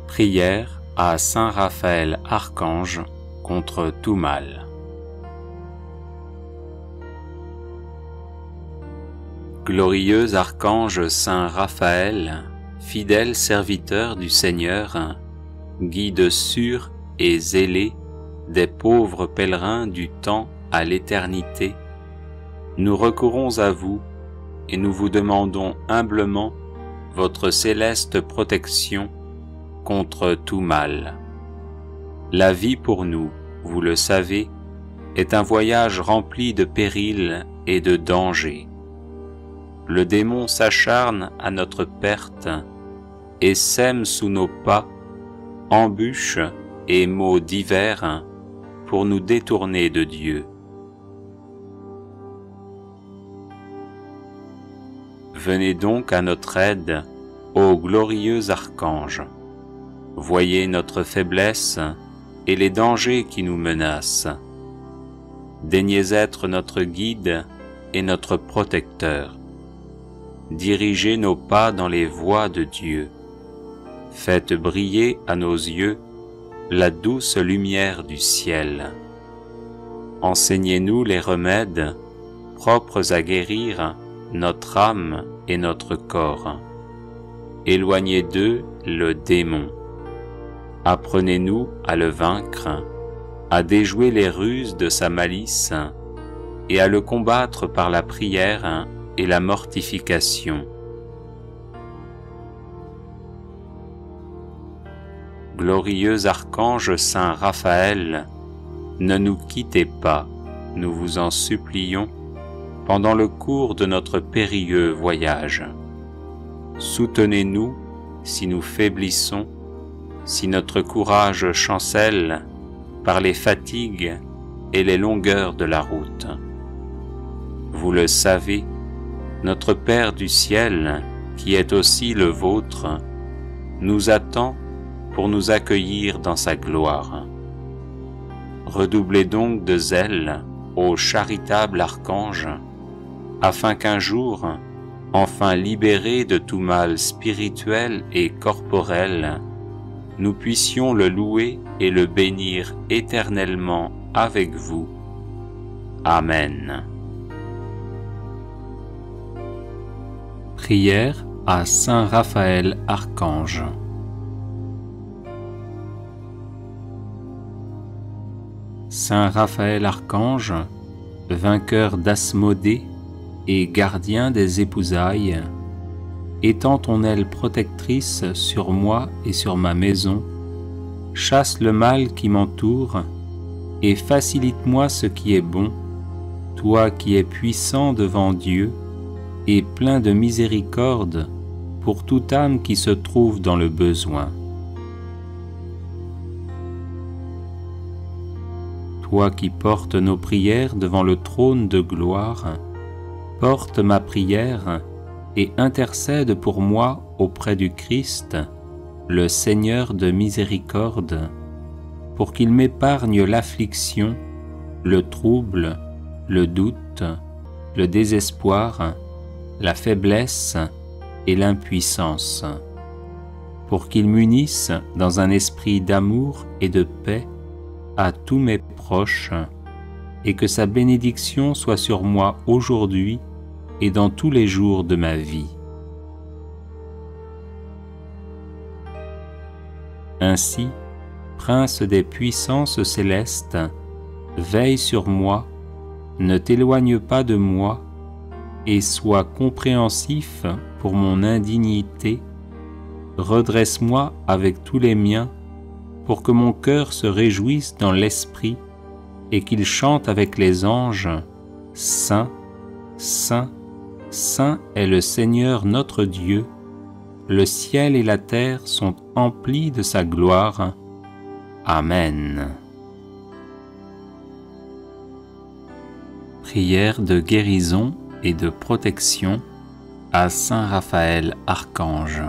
Prière à Saint Raphaël Archange contre tout mal. Glorieux archange Saint Raphaël, fidèle serviteur du Seigneur, guide sûr et zélé des pauvres pèlerins du temps à l'éternité, nous recourons à vous et nous vous demandons humblement votre céleste protection contre tout mal. La vie pour nous, vous le savez, est un voyage rempli de périls et de dangers. Le démon s'acharne à notre perte et sème sous nos pas embûches et maux divers pour nous détourner de Dieu. Venez donc à notre aide, ô glorieux archange. Voyez notre faiblesse et les dangers qui nous menacent. Daignez être notre guide et notre protecteur. Dirigez nos pas dans les voies de Dieu. Faites briller à nos yeux la douce lumière du ciel. Enseignez-nous les remèdes propres à guérir notre âme et notre corps. Éloignez d'eux le démon. Apprenez-nous à le vaincre, à déjouer les ruses de sa malice et à le combattre par la prière et la mortification. Glorieux archange Saint Raphaël, ne nous quittez pas, nous vous en supplions, pendant le cours de notre périlleux voyage. Soutenez-nous si nous faiblissons, si notre courage chancelle par les fatigues et les longueurs de la route. Vous le savez, notre Père du ciel, qui est aussi le vôtre, nous attend pour nous accueillir dans sa gloire. Redoublez donc de zèle, ô charitable archange, afin qu'un jour, enfin libérés de tout mal spirituel et corporel, nous puissions le louer et le bénir éternellement avec vous. Amen. Prière à Saint Raphaël Archange. Saint Raphaël Archange, vainqueur d'Asmodée et gardien des épousailles, étends ton aile protectrice sur moi et sur ma maison, chasse le mal qui m'entoure et facilite-moi ce qui est bon, toi qui es puissant devant Dieu et plein de miséricorde pour toute âme qui se trouve dans le besoin. Toi qui portes nos prières devant le trône de gloire, porte ma prière et intercède pour moi auprès du Christ, le Seigneur de miséricorde, pour qu'il m'épargne l'affliction, le trouble, le doute, le désespoir, la faiblesse et l'impuissance, pour qu'il m'unisse dans un esprit d'amour et de paix à tous mes proches, et que sa bénédiction soit sur moi aujourd'hui et dans tous les jours de ma vie. Ainsi, Prince des puissances célestes, veille sur moi, ne t'éloigne pas de moi, et sois compréhensif pour mon indignité, redresse-moi avec tous les miens, pour que mon cœur se réjouisse dans l'esprit, et qu'il chante avec les anges, « Saint, Saint, Saint est le Seigneur notre Dieu, le ciel et la terre sont emplis de sa gloire. Amen. » Prière de guérison et de protection à Saint Raphaël Archange.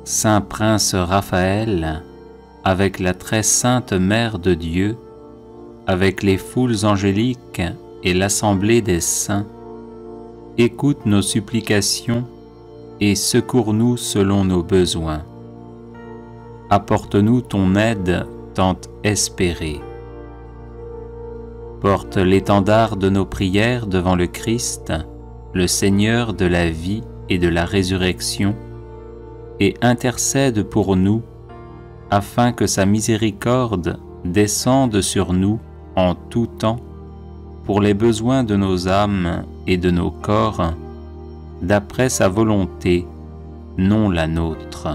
Saint Prince Raphaël, avec la très sainte Mère de Dieu, avec les foules angéliques et l'assemblée des saints, écoute nos supplications et secours-nous selon nos besoins. Apporte-nous ton aide tant espérée. Porte l'étendard de nos prières devant le Christ, le Seigneur de la vie et de la résurrection, et intercède pour nous, afin que sa miséricorde descende sur nous en tout temps, pour les besoins de nos âmes et de nos corps, d'après sa volonté, non la nôtre.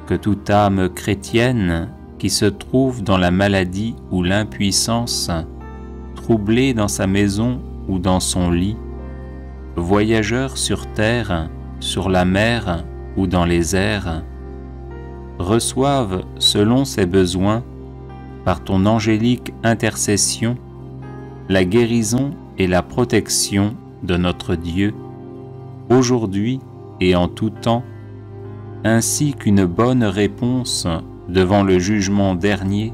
Que toute âme chrétienne qui se trouve dans la maladie ou l'impuissance, troublée dans sa maison ou dans son lit, voyageur sur terre, sur la mer ou dans les airs, reçoive selon ses besoins, par ton angélique intercession, la guérison et la protection de notre Dieu, aujourd'hui et en tout temps, ainsi qu'une bonne réponse devant le jugement dernier,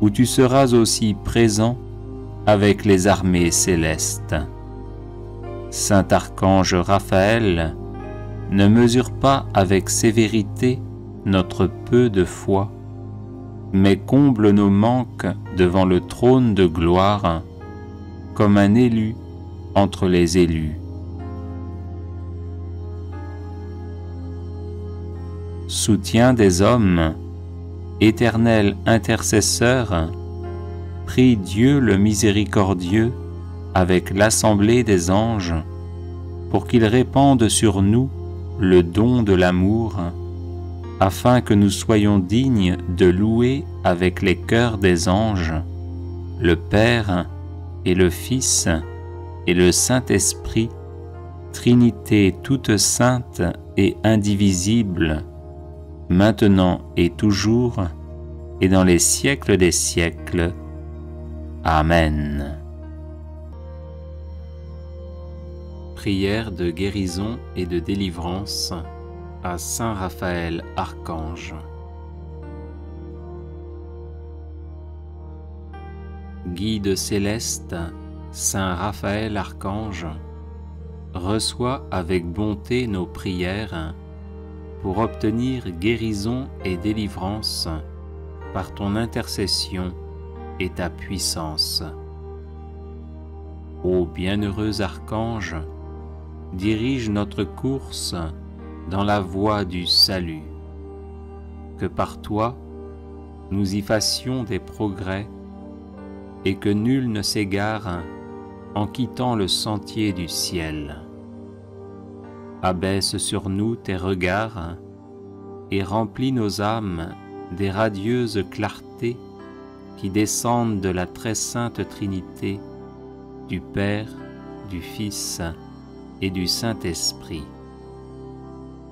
où tu seras aussi présent avec les armées célestes. Saint Archange Raphaël, ne mesure pas avec sévérité notre peu de foi, mais comble nos manques devant le trône de gloire, comme un élu entre les élus. Soutien des hommes, éternel intercesseur, prie Dieu le miséricordieux avec l'assemblée des anges, pour qu'il répande sur nous le don de l'amour, afin que nous soyons dignes de louer avec les chœurs des anges le Père et le Fils et le Saint-Esprit, Trinité toute sainte et indivisible, maintenant et toujours, et dans les siècles des siècles. Amen. Prière de guérison et de délivrance à Saint Raphaël Archange. Guide céleste, Saint Raphaël Archange, reçois avec bonté nos prières pour obtenir guérison et délivrance par ton intercession et ta puissance. Ô bienheureux Archange, dirige notre course dans la voie du salut. Que par toi, nous y fassions des progrès et que nul ne s'égare en quittant le sentier du ciel. Abaisse sur nous tes regards et remplis nos âmes des radieuses clartés qui descendent de la très sainte Trinité, du Père, du Fils et du Saint-Esprit.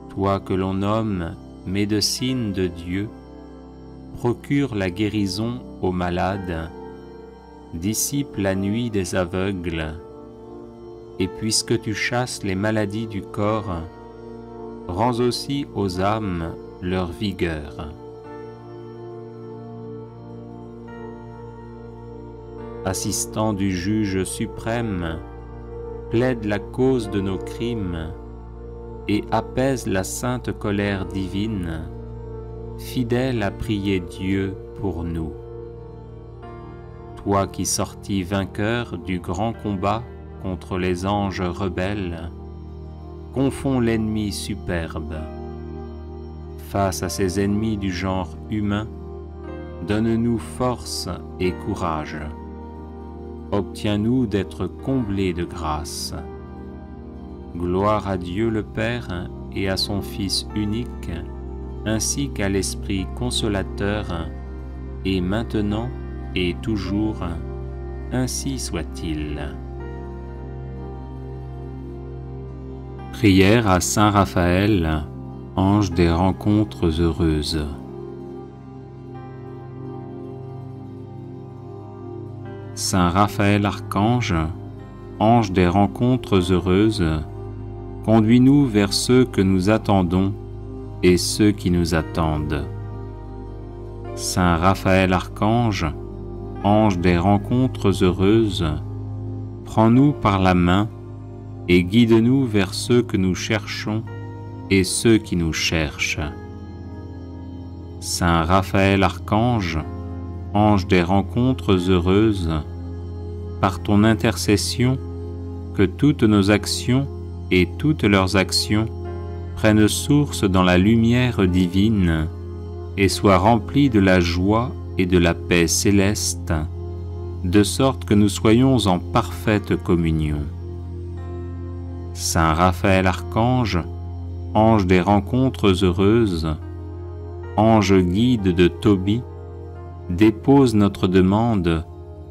Toi que l'on nomme médecine de Dieu, procure la guérison aux malades, dissipe la nuit des aveugles, et puisque tu chasses les maladies du corps, rends aussi aux âmes leur vigueur. Assistant du juge suprême, plaide la cause de nos crimes et apaise la sainte colère divine, fidèle à prier Dieu pour nous. Toi qui sortis vainqueur du grand combat contre les anges rebelles, confonds l'ennemi superbe. Face à ces ennemis du genre humain, donne-nous force et courage. Obtiens-nous d'être comblés de grâce. Gloire à Dieu le Père et à son Fils unique, ainsi qu'à l'Esprit consolateur, et maintenant et toujours, ainsi soit-il. Prière à Saint Raphaël, ange des rencontres heureuses. Saint Raphaël Archange, ange des rencontres heureuses, conduis-nous vers ceux que nous attendons et ceux qui nous attendent. Saint Raphaël Archange, ange des rencontres heureuses, prends-nous par la main et guide-nous vers ceux que nous cherchons et ceux qui nous cherchent. Saint Raphaël Archange, ange des rencontres heureuses, par ton intercession, que toutes nos actions et toutes leurs actions prennent source dans la lumière divine et soient remplies de la joie et de la paix céleste, de sorte que nous soyons en parfaite communion. Saint Raphaël Archange, ange des rencontres heureuses, ange guide de Tobie, dépose notre demande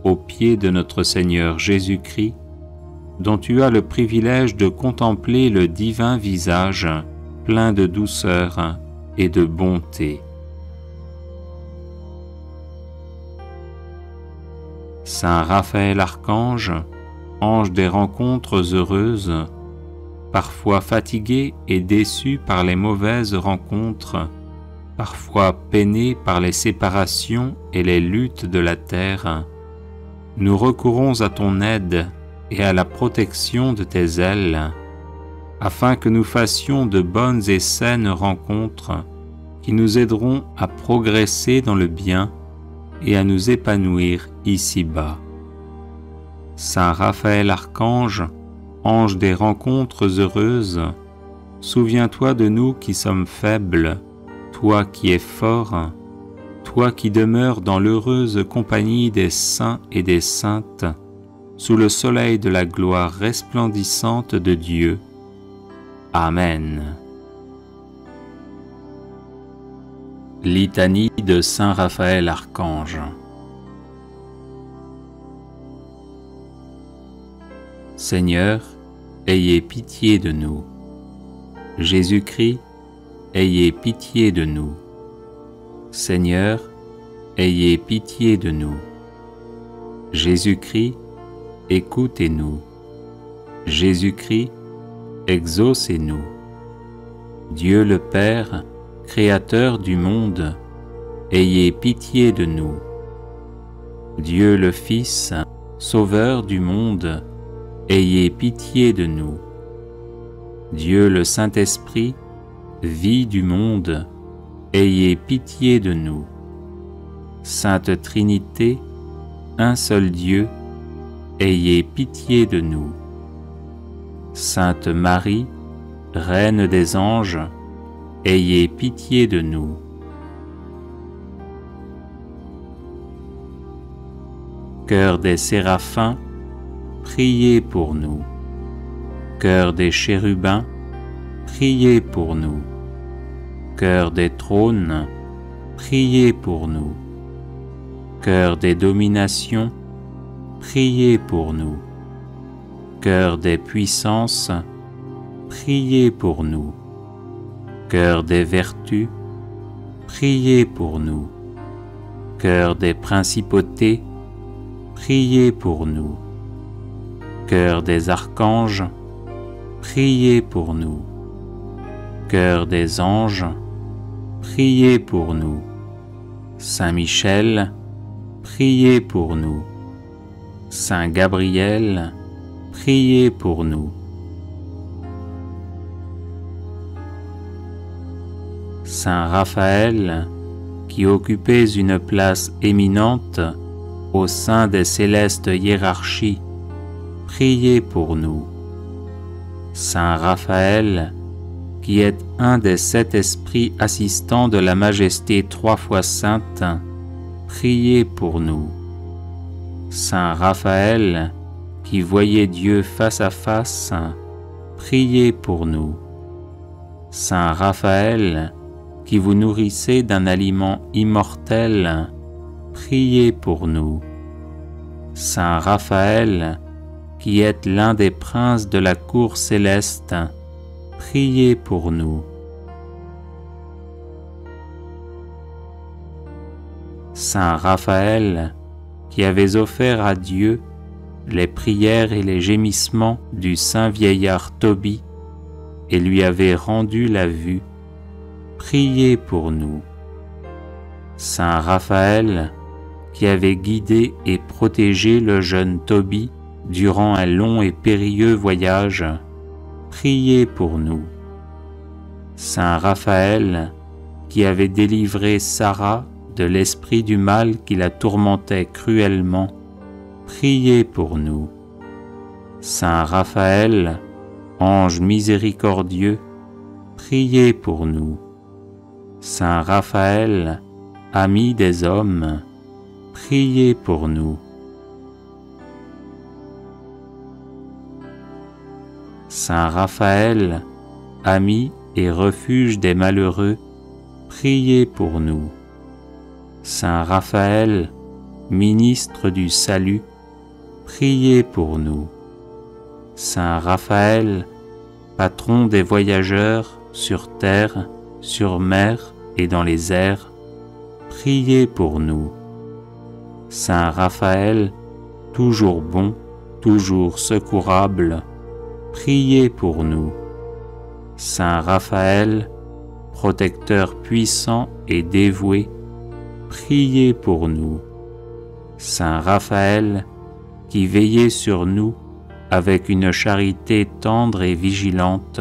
aux pieds de notre Seigneur Jésus-Christ, dont tu as le privilège de contempler le divin visage plein de douceur et de bonté. Saint Raphaël Archange, ange des rencontres heureuses, parfois fatigué et déçu par les mauvaises rencontres, parfois peiné par les séparations et les luttes de la terre, nous recourons à ton aide et à la protection de tes ailes, afin que nous fassions de bonnes et saines rencontres qui nous aideront à progresser dans le bien et à nous épanouir ici-bas. Saint Raphaël Archange, ange des rencontres heureuses, souviens-toi de nous qui sommes faibles, toi qui es fort, toi qui demeures dans l'heureuse compagnie des saints et des saintes, sous le soleil de la gloire resplendissante de Dieu. Amen. Litanie de Saint Raphaël Archange. Seigneur, ayez pitié de nous. Jésus-Christ, ayez pitié de nous. Seigneur, ayez pitié de nous. Jésus-Christ, écoutez-nous. Jésus-Christ, exaucez-nous. Dieu le Père, Créateur du monde, ayez pitié de nous. Dieu le Fils, Sauveur du monde, ayez pitié de nous. Dieu le Saint-Esprit, vie du monde, ayez pitié de nous. Sainte Trinité, un seul Dieu, ayez pitié de nous. Sainte Marie, Reine des anges, ayez pitié de nous. Chœur des séraphins, priez pour nous. Chœur des chérubins, priez pour nous. Chœur des trônes, priez pour nous. Chœur des dominations, priez pour nous. Chœur des puissances, priez pour nous. Chœur des vertus, priez pour nous. Chœur des principautés, priez pour nous. Chœur des archanges, priez pour nous. Chœur des anges, priez pour nous. Saint Michel, priez pour nous. Saint Gabriel, priez pour nous. Saint Raphaël, qui occupez une place éminente au sein des célestes hiérarchies, priez pour nous. Saint Raphaël, qui êtes un des 7 esprits assistants de la Majesté 3 fois sainte, priez pour nous. Saint Raphaël, qui voyez Dieu face à face, priez pour nous. Saint Raphaël, qui vous nourrissez d'un aliment immortel, priez pour nous. Saint Raphaël, qui êtes l'un des princes de la cour céleste, priez pour nous. Saint Raphaël, qui avez offert à Dieu les prières et les gémissements du saint vieillard Tobie et lui avez rendu la vue, priez pour nous. Saint Raphaël, qui avez guidé et protégé le jeune Tobie durant un long et périlleux voyage, priez pour nous. Saint Raphaël, qui avez délivré Sarah de l'esprit du mal qui la tourmentait cruellement, priez pour nous. Saint Raphaël, ange miséricordieux, priez pour nous. Saint Raphaël, ami des hommes, priez pour nous. Saint Raphaël, ami et refuge des malheureux, priez pour nous. Saint Raphaël, ministre du salut, priez pour nous. Saint Raphaël, patron des voyageurs sur terre, sur mer et dans les airs, priez pour nous. Saint Raphaël, toujours bon, toujours secourable, priez pour nous. Saint Raphaël, protecteur puissant et dévoué, priez pour nous. Saint Raphaël, qui veillez sur nous avec une charité tendre et vigilante,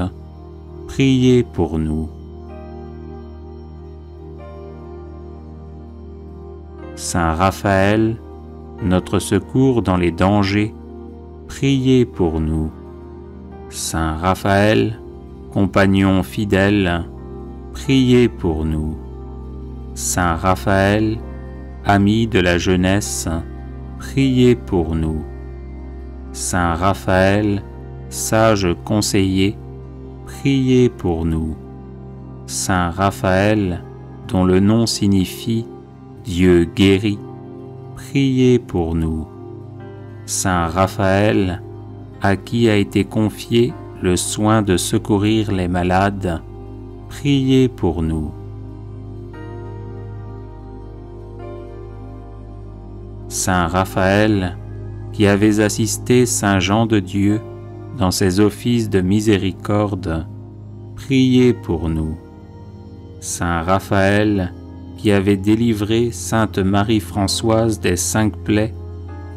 priez pour nous. Saint Raphaël, notre secours dans les dangers, priez pour nous. Saint Raphaël, compagnon fidèle, priez pour nous. Saint Raphaël, ami de la jeunesse, priez pour nous. Saint Raphaël, sage conseiller, priez pour nous. Saint Raphaël, dont le nom signifie Dieu guérit, priez pour nous. Saint Raphaël, à qui a été confié le soin de secourir les malades, priez pour nous. Saint Raphaël, qui avez assisté Saint Jean de Dieu dans ses offices de miséricorde, priez pour nous. Saint Raphaël, qui avez délivré Sainte Marie-Françoise des 5 plaies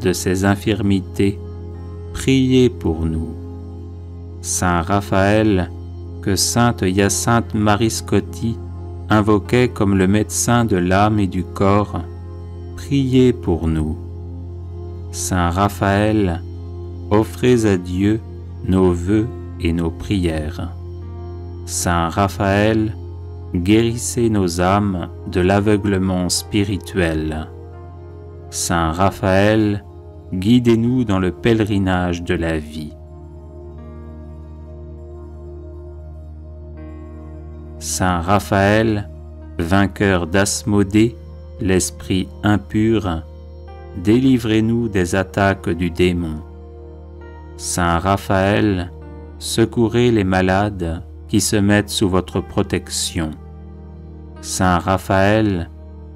de ses infirmités, priez pour nous. Saint Raphaël, que Sainte Hyacinthe Marie Scotti invoquait comme le médecin de l'âme et du corps, priez pour nous. Saint Raphaël, offrez à Dieu nos vœux et nos prières. Saint Raphaël, guérissez nos âmes de l'aveuglement spirituel. Saint Raphaël, guidez-nous dans le pèlerinage de la vie. Saint Raphaël, vainqueur d'Asmodée, l'esprit impur, délivrez-nous des attaques du démon. Saint Raphaël, secourez les malades qui se mettent sous votre protection. Saint Raphaël,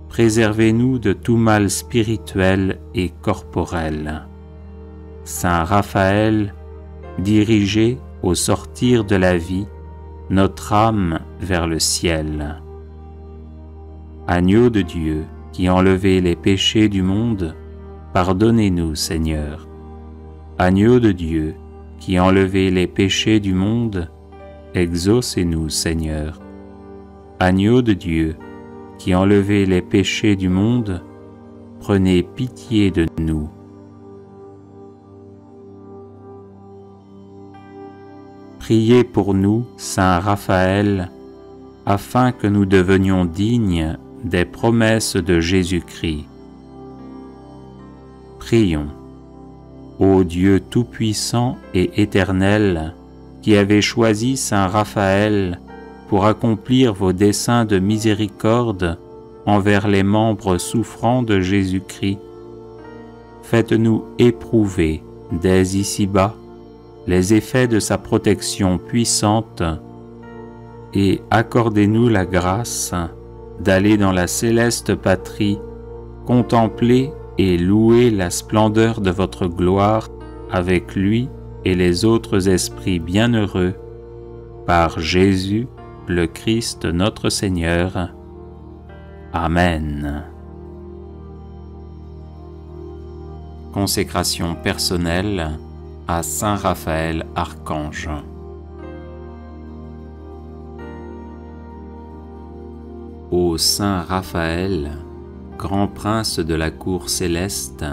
préservez-nous de tout mal spirituel et corporel. Saint Raphaël, dirigez au sortir de la vie notre âme vers le ciel. Agneau de Dieu, qui enlevez les péchés du monde, pardonnez-nous, Seigneur. Agneau de Dieu, qui enlevez les péchés du monde, exaucez-nous, Seigneur. Agneau de Dieu, qui enlevez les péchés du monde, prenez pitié de nous. Priez pour nous, Saint Raphaël, afin que nous devenions dignes des promesses de Jésus-Christ. Prions. Ô Dieu tout-puissant et éternel, qui avez choisi Saint Raphaël pour accomplir vos desseins de miséricorde envers les membres souffrants de Jésus-Christ, faites-nous éprouver dès ici-bas les effets de sa protection puissante et accordez-nous la grâce d'aller dans la céleste patrie, contempler et louer la splendeur de votre gloire avec lui et les autres esprits bienheureux, par Jésus, le Christ notre Seigneur. Amen. Consécration personnelle à Saint Raphaël Archange. Ô Saint Raphaël, grand prince de la cour céleste,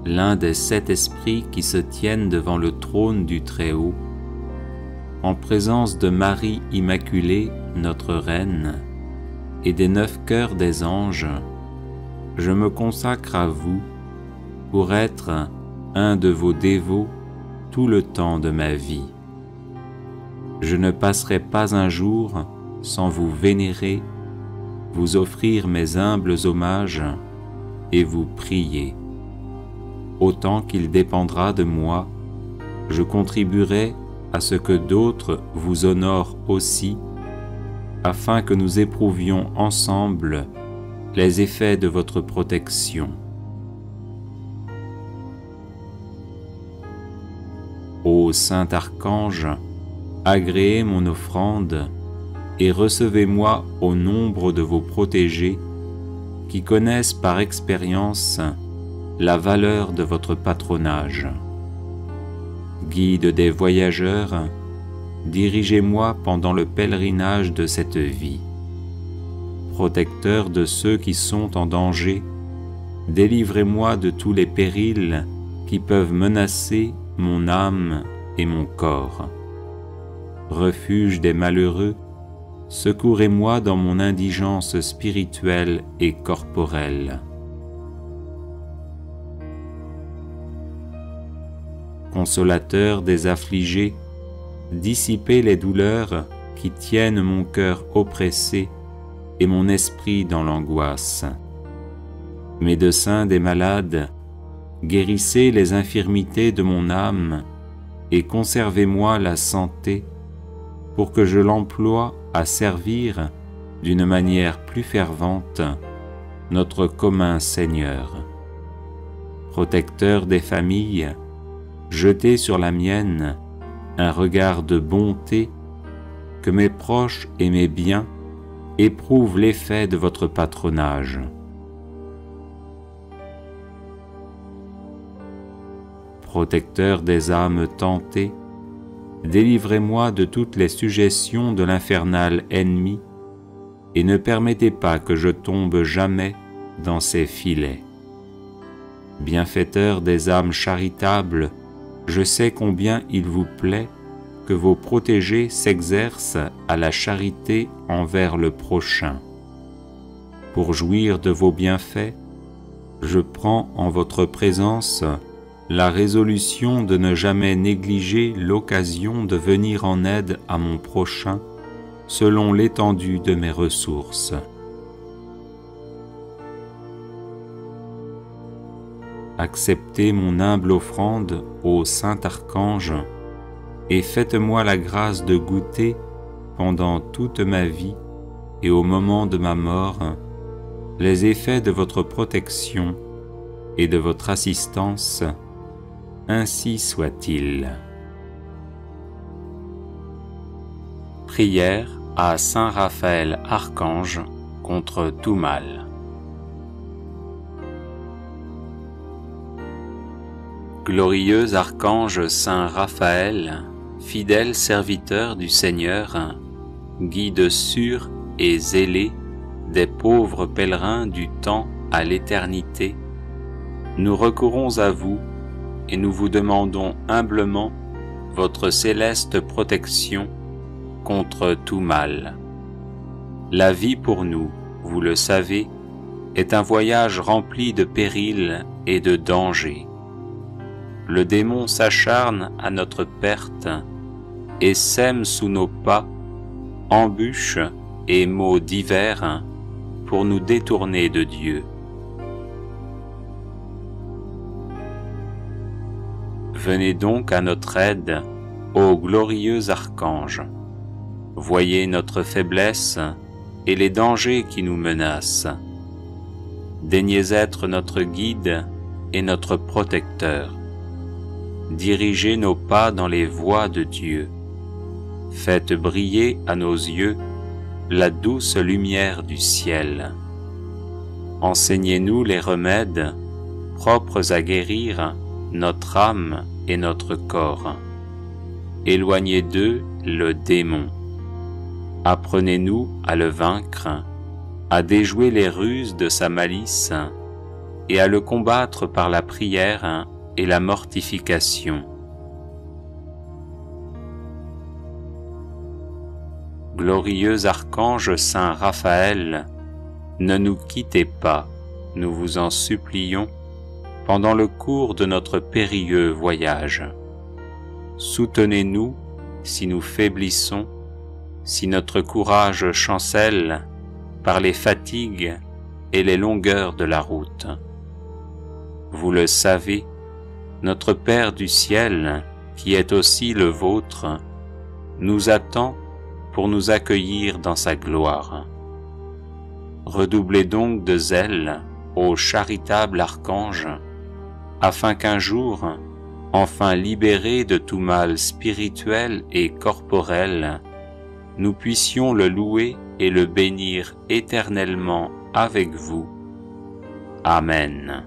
l'un des 7 esprits qui se tiennent devant le trône du Très-Haut, en présence de Marie Immaculée, notre Reine, et des 9 cœurs des anges, je me consacre à vous pour être un de vos dévots tout le temps de ma vie. Je ne passerai pas un jour sans vous vénérer, vous offrir mes humbles hommages et vous prier. Autant qu'il dépendra de moi, je contribuerai à ce que d'autres vous honorent aussi, afin que nous éprouvions ensemble les effets de votre protection. Ô Saint Archange, agréez mon offrande et recevez-moi au nombre de vos protégés qui connaissent par expérience la valeur de votre patronage. Guide des voyageurs, dirigez-moi pendant le pèlerinage de cette vie. Protecteur de ceux qui sont en danger, délivrez-moi de tous les périls qui peuvent menacer mon âme et mon corps. Refuge des malheureux, secourez-moi dans mon indigence spirituelle et corporelle. Consolateur des affligés, dissipez les douleurs qui tiennent mon cœur oppressé et mon esprit dans l'angoisse. Médecin des malades, guérissez les infirmités de mon âme et conservez-moi la santé pour que je l'emploie à servir d'une manière plus fervente notre commun Seigneur. Protecteur des familles, jetez sur la mienne un regard de bonté, que mes proches et mes biens éprouvent l'effet de votre patronage. Protecteur des âmes tentées, délivrez-moi de toutes les suggestions de l'infernal ennemi et ne permettez pas que je tombe jamais dans ses filets. Bienfaiteur des âmes charitables, je sais combien il vous plaît que vos protégés s'exercent à la charité envers le prochain. Pour jouir de vos bienfaits, je prends en votre présence la résolution de ne jamais négliger l'occasion de venir en aide à mon prochain selon l'étendue de mes ressources. Acceptez mon humble offrande ô Saint Archange et faites-moi la grâce de goûter pendant toute ma vie et au moment de ma mort les effets de votre protection et de votre assistance. Ainsi soit-il. Prière à Saint Raphaël Archange contre tout mal. Glorieux Archange Saint Raphaël, fidèle serviteur du Seigneur, guide sûr et zélé des pauvres pèlerins du temps à l'éternité, nous recourons à vous et nous vous demandons humblement votre céleste protection contre tout mal. La vie pour nous, vous le savez, est un voyage rempli de périls et de dangers. Le démon s'acharne à notre perte et sème sous nos pas embûches et maux divers pour nous détourner de Dieu. Venez donc à notre aide, ô glorieux Archange. Voyez notre faiblesse et les dangers qui nous menacent. Daignez être notre guide et notre protecteur. Dirigez nos pas dans les voies de Dieu. Faites briller à nos yeux la douce lumière du ciel. Enseignez-nous les remèdes, propres à guérir notre âme et notre corps. Éloignez d'eux le démon. Apprenez-nous à le vaincre, à déjouer les ruses de sa malice et à le combattre par la prière et la mortification. Glorieux archange Saint Raphaël, ne nous quittez pas, nous vous en supplions, pendant le cours de notre périlleux voyage. Soutenez-nous si nous faiblissons, si notre courage chancelle par les fatigues et les longueurs de la route. Vous le savez, notre Père du ciel, qui est aussi le vôtre, nous attend pour nous accueillir dans sa gloire. Redoublez donc de zèle, ô charitable archange, afin qu'un jour, enfin libérés de tout mal spirituel et corporel, nous puissions le louer et le bénir éternellement avec vous. Amen.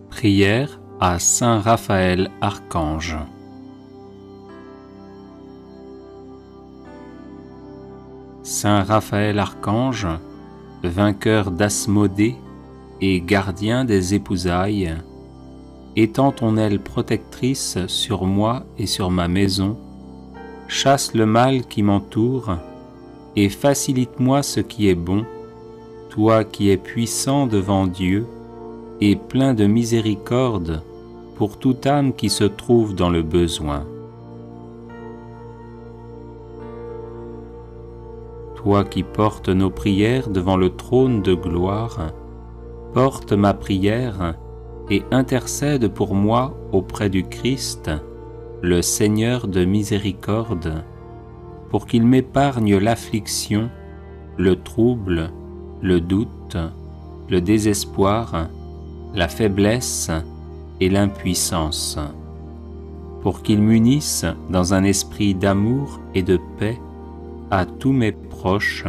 Prière à Saint Raphaël Archange. Saint Raphaël Archange, vainqueur d'Asmodée et gardien des épousailles, étends ton aile protectrice sur moi et sur ma maison, chasse le mal qui m'entoure et facilite-moi ce qui est bon, toi qui es puissant devant Dieu et plein de miséricorde pour toute âme qui se trouve dans le besoin. Toi qui portes nos prières devant le trône de gloire, porte ma prière et intercède pour moi auprès du Christ, le Seigneur de miséricorde, pour qu'il m'épargne l'affliction, le trouble, le doute, le désespoir, la faiblesse et l'impuissance, pour qu'il m'unisse dans un esprit d'amour et de paix à tous mes proches,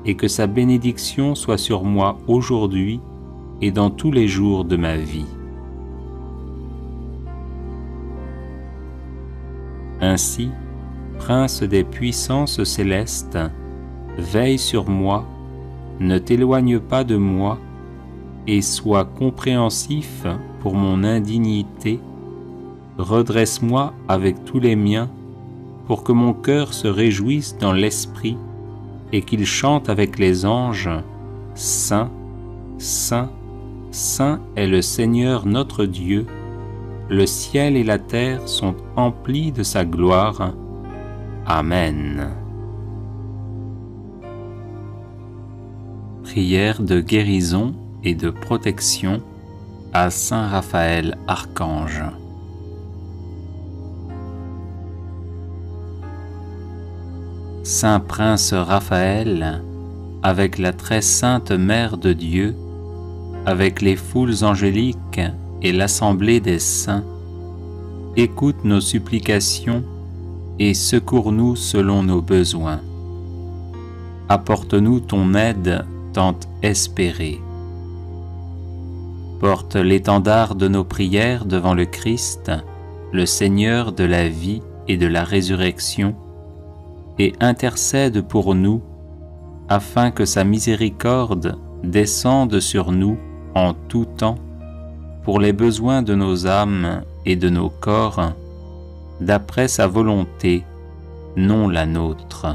et que sa bénédiction soit sur moi aujourd'hui et dans tous les jours de ma vie. Ainsi, Prince des puissances célestes, veille sur moi, ne t'éloigne pas de moi, et sois compréhensif pour mon indignité, redresse-moi avec tous les miens, pour que mon cœur se réjouisse dans l'esprit, et qu'il chante avec les anges, « Saint, Saint, Saint est le Seigneur notre Dieu, le ciel et la terre sont emplis de sa gloire. Amen. » Prière de guérison et de protection à Saint Raphaël Archange. Saint Prince Raphaël, avec la très sainte Mère de Dieu, avec les foules angéliques et l'assemblée des saints, écoute nos supplications et secours-nous selon nos besoins. Apporte-nous ton aide tant espérée. Porte l'étendard de nos prières devant le Christ, le Seigneur de la vie et de la résurrection, et intercède pour nous, afin que sa miséricorde descende sur nous en tout temps, pour les besoins de nos âmes et de nos corps, d'après sa volonté, non la nôtre.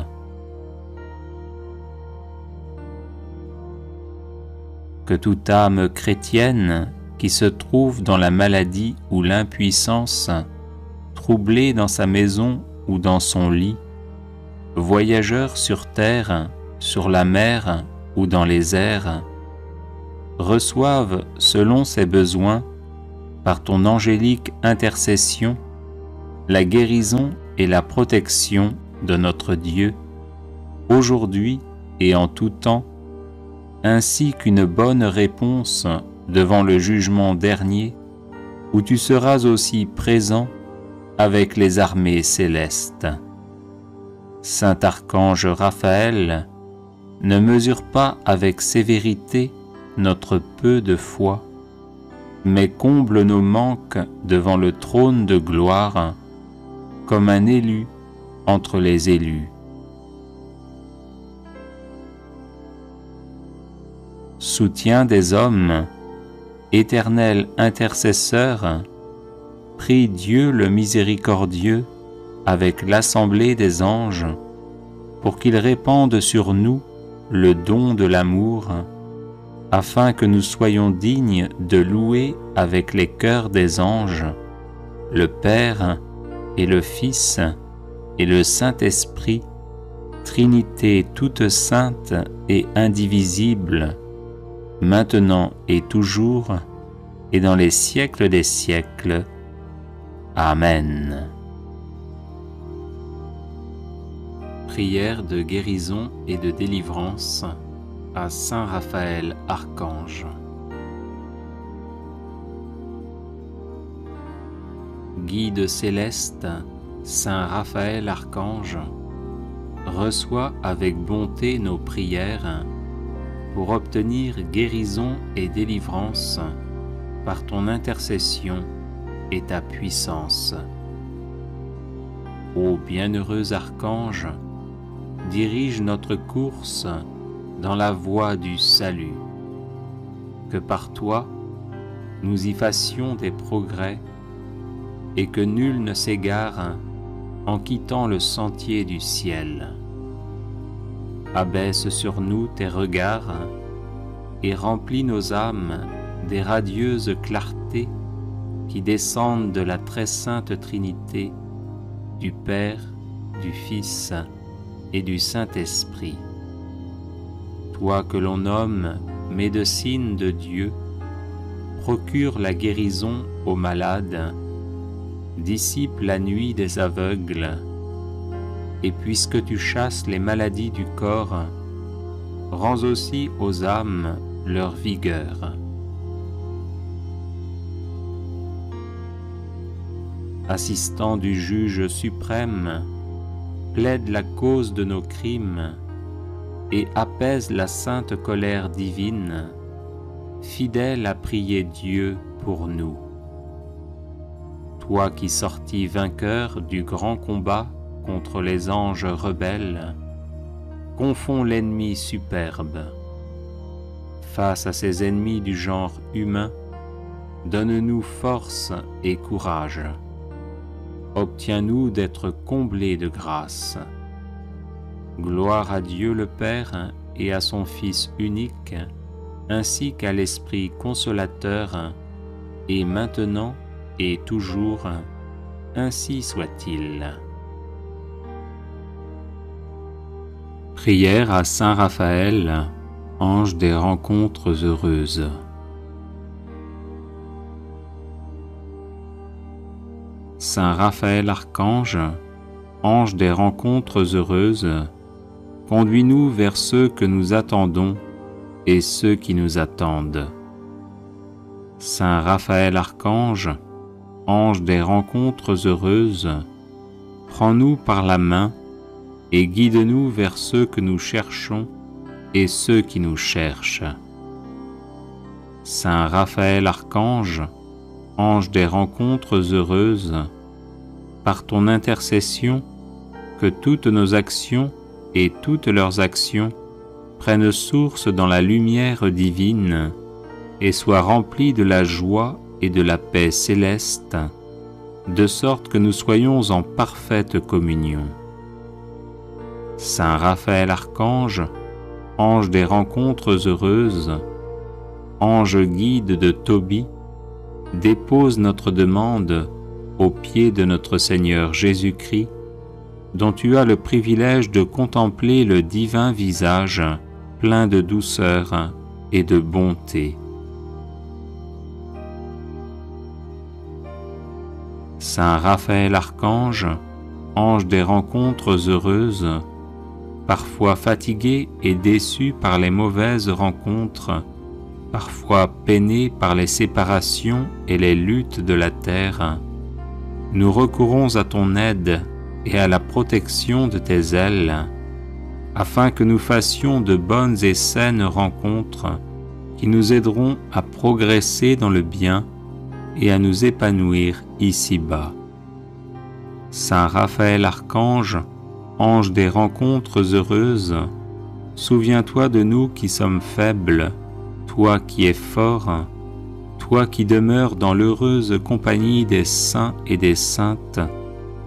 Que toute âme chrétienne qui se trouve dans la maladie ou l'impuissance, troublée dans sa maison ou dans son lit, voyageur sur terre, sur la mer ou dans les airs, reçoive selon ses besoins, par ton angélique intercession, la guérison et la protection de notre Dieu, aujourd'hui et en tout temps, ainsi qu'une bonne réponse devant le jugement dernier, où tu seras aussi présent avec les armées célestes. Saint Archange Raphaël, ne mesure pas avec sévérité notre peu de foi, mais comble nos manques devant le trône de gloire, comme un élu entre les élus. Soutien des hommes, éternel intercesseur, prie Dieu le miséricordieux avec l'assemblée des anges, pour qu'il répande sur nous le don de l'amour, afin que nous soyons dignes de louer avec les chœurs des anges le Père et le Fils et le Saint-Esprit, Trinité toute sainte et indivisible, maintenant et toujours, et dans les siècles des siècles. Amen. Prière de guérison et de délivrance à Saint Raphaël Archange. Guide céleste, Saint Raphaël Archange, reçois avec bonté nos prières pour obtenir guérison et délivrance par ton intercession et ta puissance. Ô bienheureux Archange, dirige notre course dans la voie du salut. Que par toi, nous y fassions des progrès et que nul ne s'égare en quittant le sentier du ciel. Abaisse sur nous tes regards et remplis nos âmes des radieuses clartés qui descendent de la très sainte Trinité, du Père, du Fils et du Saint-Esprit. Toi que l'on nomme médecine de Dieu, procure la guérison aux malades, dissipe la nuit des aveugles, et puisque tu chasses les maladies du corps, rends aussi aux âmes leur vigueur. Assistant du juge suprême, plaide la cause de nos crimes et apaise la sainte colère divine, fidèle à prier Dieu pour nous. Toi qui sortis vainqueur du grand combat contre les anges rebelles, confonds l'ennemi superbe. Face à ces ennemis du genre humain, donne-nous force et courage. Obtiens-nous d'être comblés de grâce. Gloire à Dieu le Père et à son Fils unique, ainsi qu'à l'Esprit consolateur, et maintenant et toujours, ainsi soit-il. Prière à Saint Raphaël, ange des rencontres heureuses. Saint Raphaël Archange, ange des rencontres heureuses, conduis-nous vers ceux que nous attendons et ceux qui nous attendent. Saint Raphaël Archange, ange des rencontres heureuses, prends-nous par la main et guide-nous vers ceux que nous cherchons et ceux qui nous cherchent. Saint Raphaël Archange, ange des rencontres heureuses, par ton intercession, que toutes nos actions et toutes leurs actions prennent source dans la lumière divine et soient remplies de la joie et de la paix céleste, de sorte que nous soyons en parfaite communion. Saint Raphaël Archange, ange des rencontres heureuses, ange guide de Tobie, dépose notre demande aux pieds de notre Seigneur Jésus-Christ, dont tu as le privilège de contempler le divin visage plein de douceur et de bonté. Saint Raphaël Archange, ange des rencontres heureuses, parfois fatigué et déçu par les mauvaises rencontres, parfois peiné par les séparations et les luttes de la terre, nous recourons à ton aide et à la protection de tes ailes, afin que nous fassions de bonnes et saines rencontres qui nous aideront à progresser dans le bien et à nous épanouir ici-bas. Saint Raphaël Archange, ange des rencontres heureuses, souviens-toi de nous qui sommes faibles, toi qui es fort, toi qui demeures dans l'heureuse compagnie des saints et des saintes,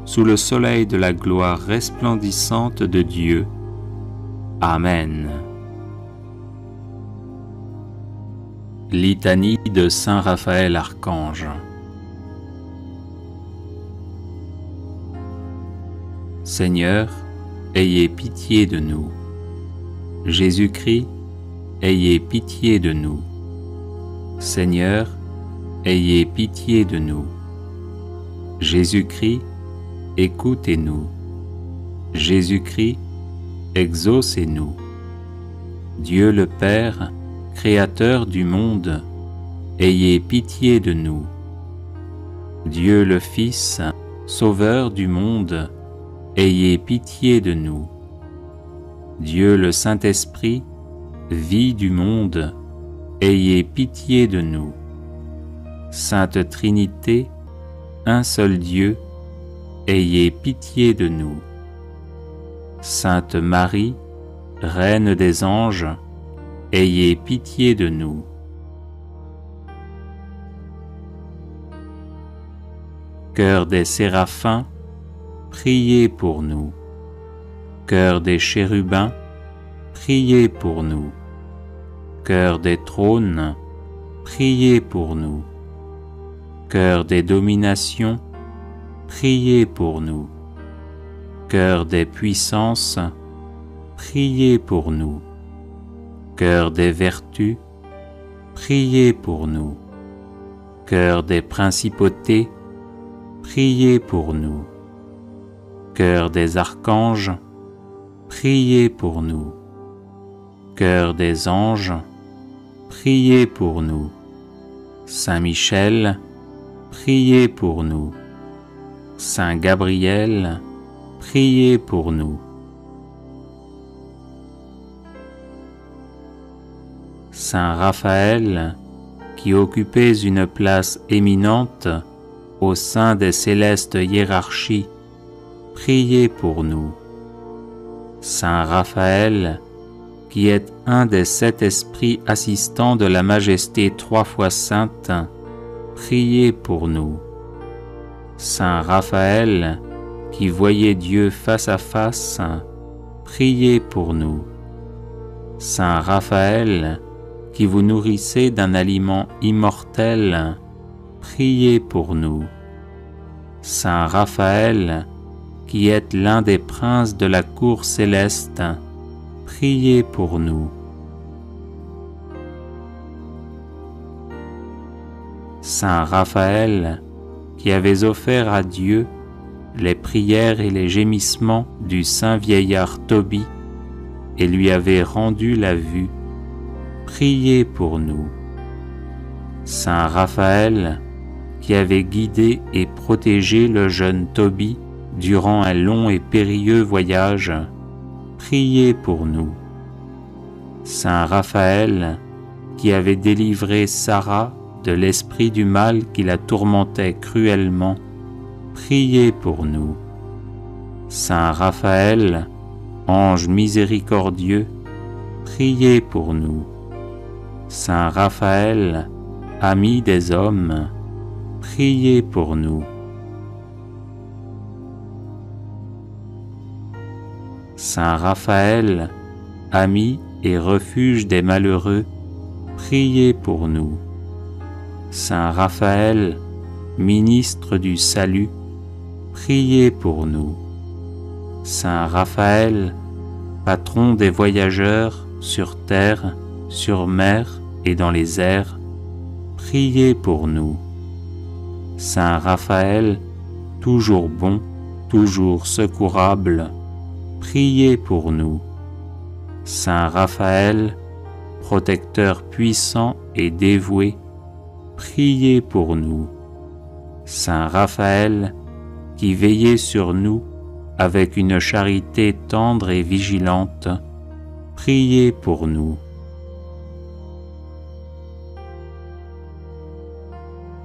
sous le soleil de la gloire resplendissante de Dieu. Amen. Litanie de Saint Raphaël Archange. Seigneur, ayez pitié de nous. Jésus-Christ, ayez pitié de nous. Seigneur, ayez pitié de nous. Jésus-Christ, écoutez-nous. Jésus-Christ, exaucez-nous. Dieu le Père, Créateur du monde, ayez pitié de nous. Dieu le Fils, Sauveur du monde, ayez pitié de nous. Dieu le Saint-Esprit, vie du monde, ayez pitié de nous. Sainte Trinité, un seul Dieu, ayez pitié de nous. Sainte Marie, Reine des anges, ayez pitié de nous. Chœur des séraphins, priez pour nous. Chœur des chérubins, priez pour nous. Chœur des trônes, priez pour nous. Chœur des dominations, priez pour nous. Chœur des puissances, priez pour nous. Chœur des vertus, priez pour nous. Chœur des principautés, priez pour nous. Chœur des archanges, priez pour nous. Chœur des anges, priez pour nous. Saint Michel, priez pour nous. Saint Gabriel, priez pour nous. Saint Raphaël, qui occupez une place éminente au sein des célestes hiérarchies, priez pour nous. Saint Raphaël, qui êtes un des 7 esprits assistants de la Majesté 3 fois sainte, priez pour nous. Saint Raphaël, qui voyez Dieu face à face, priez pour nous. Saint Raphaël, qui vous nourrissez d'un aliment immortel, priez pour nous. Saint Raphaël, qui êtes l'un des princes de la cour céleste, priez pour nous. Saint Raphaël, qui avez offert à Dieu les prières et les gémissements du saint vieillard Tobie et lui avez rendu la vue, priez pour nous. Saint Raphaël, qui avez guidé et protégé le jeune Tobie durant un long et périlleux voyage, priez pour nous. Saint Raphaël, qui avez délivré Sarah de l'esprit du mal qui la tourmentait cruellement, priez pour nous. Saint Raphaël, ange miséricordieux, priez pour nous. Saint Raphaël, ami des hommes, priez pour nous. Saint Raphaël, ami et refuge des malheureux, priez pour nous. Saint Raphaël, ministre du salut, priez pour nous. Saint Raphaël, patron des voyageurs sur terre, sur mer et dans les airs, priez pour nous. Saint Raphaël, toujours bon, toujours secourable, priez pour nous. Saint Raphaël, protecteur puissant et dévoué, priez pour nous. Saint Raphaël, qui veillez sur nous avec une charité tendre et vigilante, priez pour nous.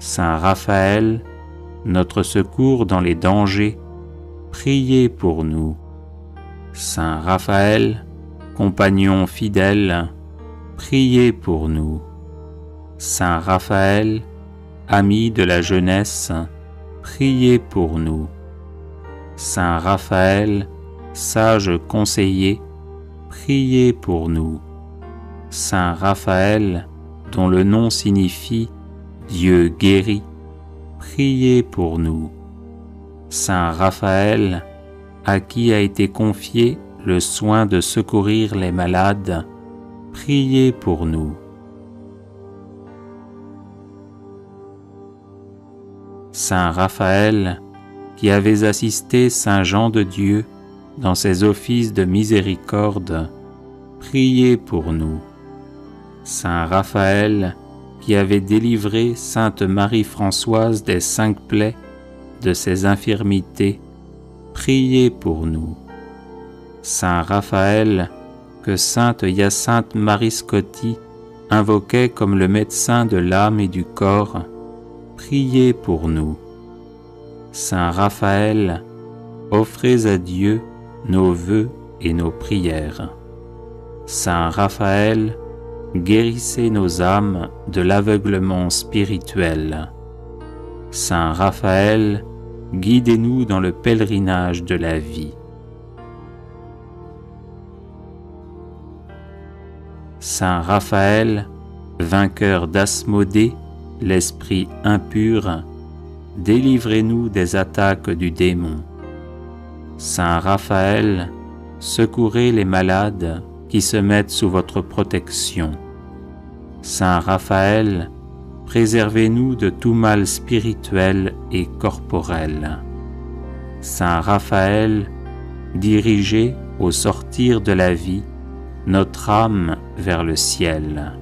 Saint Raphaël, notre secours dans les dangers, priez pour nous. Saint Raphaël, compagnon fidèle, priez pour nous. Saint Raphaël, ami de la jeunesse, priez pour nous. Saint Raphaël, sage conseiller, priez pour nous. Saint Raphaël, dont le nom signifie Dieu guérit, priez pour nous. Saint Raphaël, à qui a été confié le soin de secourir les malades, priez pour nous. Saint Raphaël, qui avez assisté Saint Jean de Dieu dans ses offices de miséricorde, priez pour nous. Saint Raphaël, qui avez délivré Sainte Marie-Françoise des 5 plaies de ses infirmités, priez pour nous. Saint Raphaël, que Sainte Hyacinthe Marie Scotti invoquait comme le médecin de l'âme et du corps, priez pour nous. Saint Raphaël, offrez à Dieu nos vœux et nos prières. Saint Raphaël, guérissez nos âmes de l'aveuglement spirituel. Saint Raphaël, guidez-nous dans le pèlerinage de la vie. Saint Raphaël, vainqueur d'Asmodée, l'esprit impur, délivrez-nous des attaques du démon. Saint Raphaël, secourez les malades qui se mettent sous votre protection. Saint Raphaël, préservez-nous de tout mal spirituel et corporel. Saint Raphaël, dirigez au sortir de la vie notre âme vers le ciel.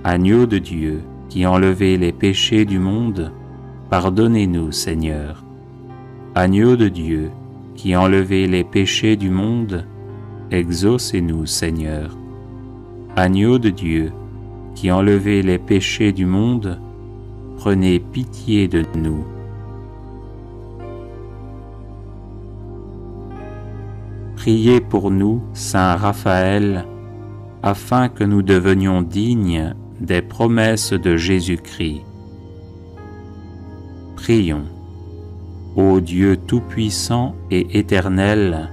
Agneau de Dieu, qui enlevez les péchés du monde, pardonnez-nous, Seigneur. Agneau de Dieu, qui enlevez les péchés du monde, exaucez-nous, Seigneur. Agneau de Dieu, qui enlevez les péchés du monde, prenez pitié de nous. Priez pour nous, Saint Raphaël, afin que nous devenions dignes des promesses de Jésus-Christ. Prions. Ô Dieu tout-puissant et éternel,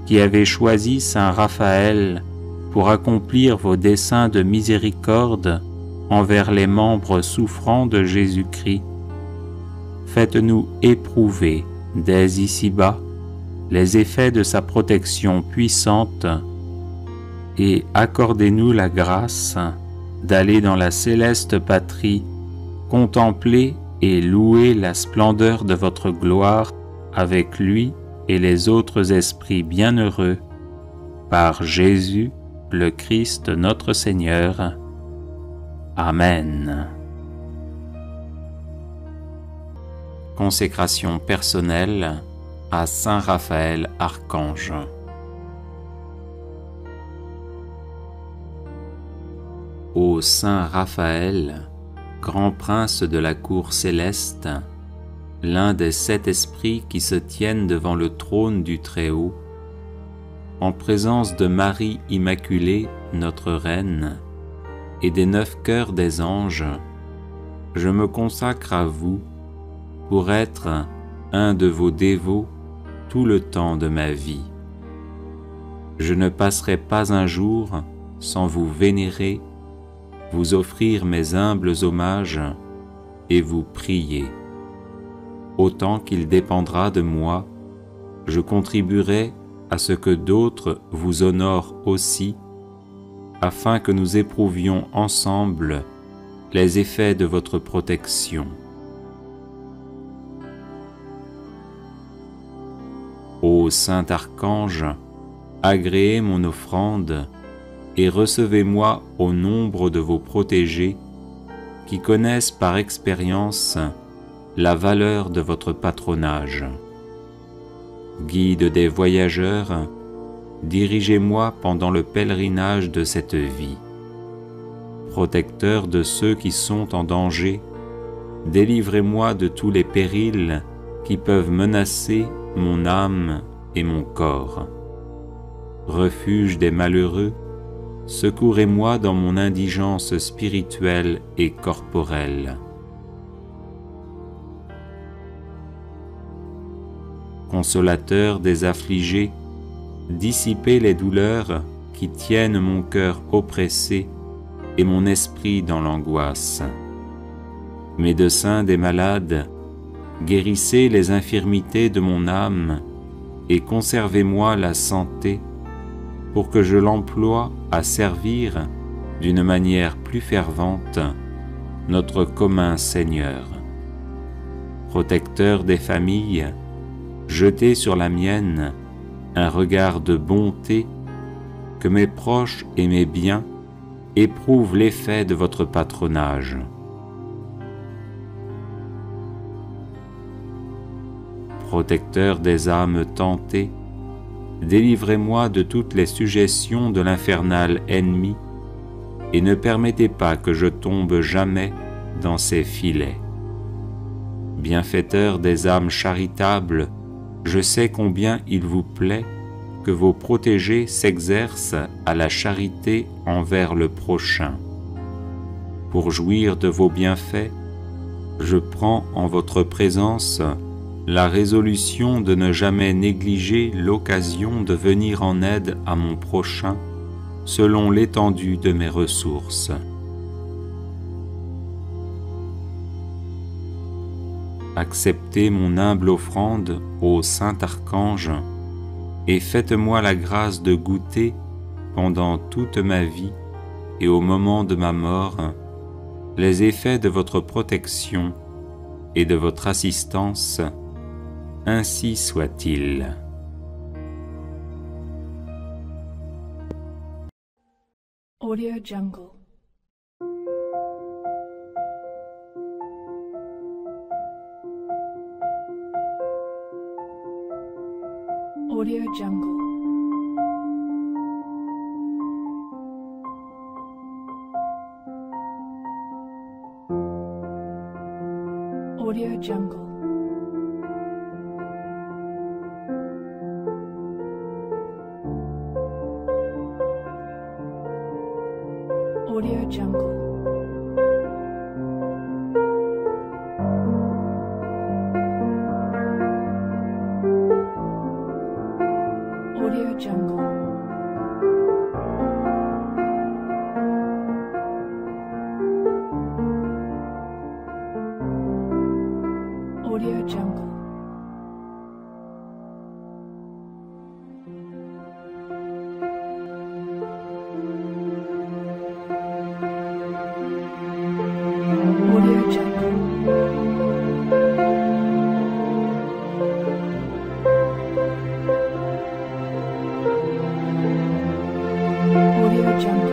qui avez choisi Saint Raphaël pour accomplir vos desseins de miséricorde envers les membres souffrants de Jésus-Christ, faites-nous éprouver dès ici-bas les effets de sa protection puissante et accordez-nous la grâce d'aller dans la céleste patrie, contempler et louer la splendeur de votre gloire avec lui et les autres esprits bienheureux, par Jésus le Christ notre Seigneur. Amen. Consécration personnelle à Saint Raphaël Archange. Ô Saint Raphaël, grand prince de la cour céleste, l'un des 7 esprits qui se tiennent devant le trône du Très-Haut, en présence de Marie Immaculée, notre Reine, et des 9 cœurs des anges, je me consacre à vous pour être un de vos dévots tout le temps de ma vie. Je ne passerai pas un jour sans vous vénérer, vous offrir mes humbles hommages et vous prier. Autant qu'il dépendra de moi, je contribuerai à ce que d'autres vous honorent aussi, afin que nous éprouvions ensemble les effets de votre protection. Ô Saint Archange, agréez mon offrande et recevez-moi au nombre de vos protégés qui connaissent par expérience la valeur de votre patronage. Guide des voyageurs, dirigez-moi pendant le pèlerinage de cette vie. Protecteur de ceux qui sont en danger, délivrez-moi de tous les périls qui peuvent menacer mon âme et mon corps. Refuge des malheureux, secourez-moi dans mon indigence spirituelle et corporelle. Consolateur des affligés, dissipez les douleurs qui tiennent mon cœur oppressé et mon esprit dans l'angoisse. Médecin des malades, guérissez les infirmités de mon âme et conservez-moi la santé pour que je l'emploie à servir d'une manière plus fervente notre commun Seigneur. Protecteur des familles, jetez sur la mienne un regard de bonté, que mes proches et mes biens éprouvent l'effet de votre patronage. Protecteur des âmes tentées, délivrez-moi de toutes les suggestions de l'infernal ennemi et ne permettez pas que je tombe jamais dans ses filets. Bienfaiteur des âmes charitables, je sais combien il vous plaît que vos protégés s'exercent à la charité envers le prochain. Pour jouir de vos bienfaits, je prends en votre présence la résolution de ne jamais négliger l'occasion de venir en aide à mon prochain selon l'étendue de mes ressources. Acceptez mon humble offrande ô Saint Archange et faites-moi la grâce de goûter pendant toute ma vie et au moment de ma mort les effets de votre protection et de votre assistance. Ainsi soit-il. Audio Jungle. Audio Jungle. Audio Jungle. Audio Jungle. Audio Jungle. Audio Jungle. Audio Jungle. Audio Jungle.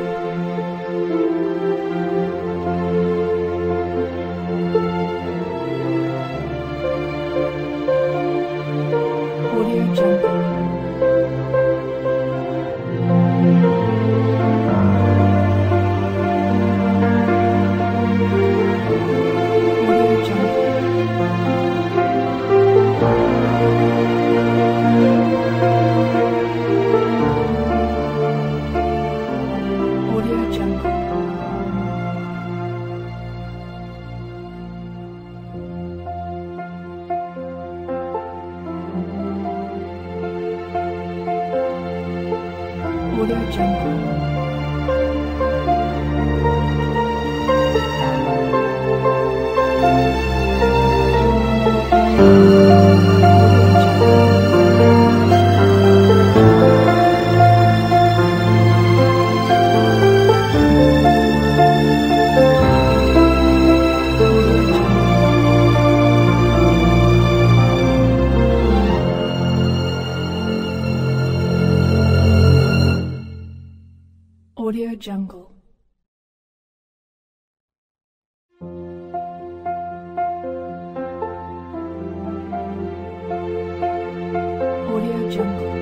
Audio Jungle. Audio Jungle. Audio Jungle. Audio Jungle.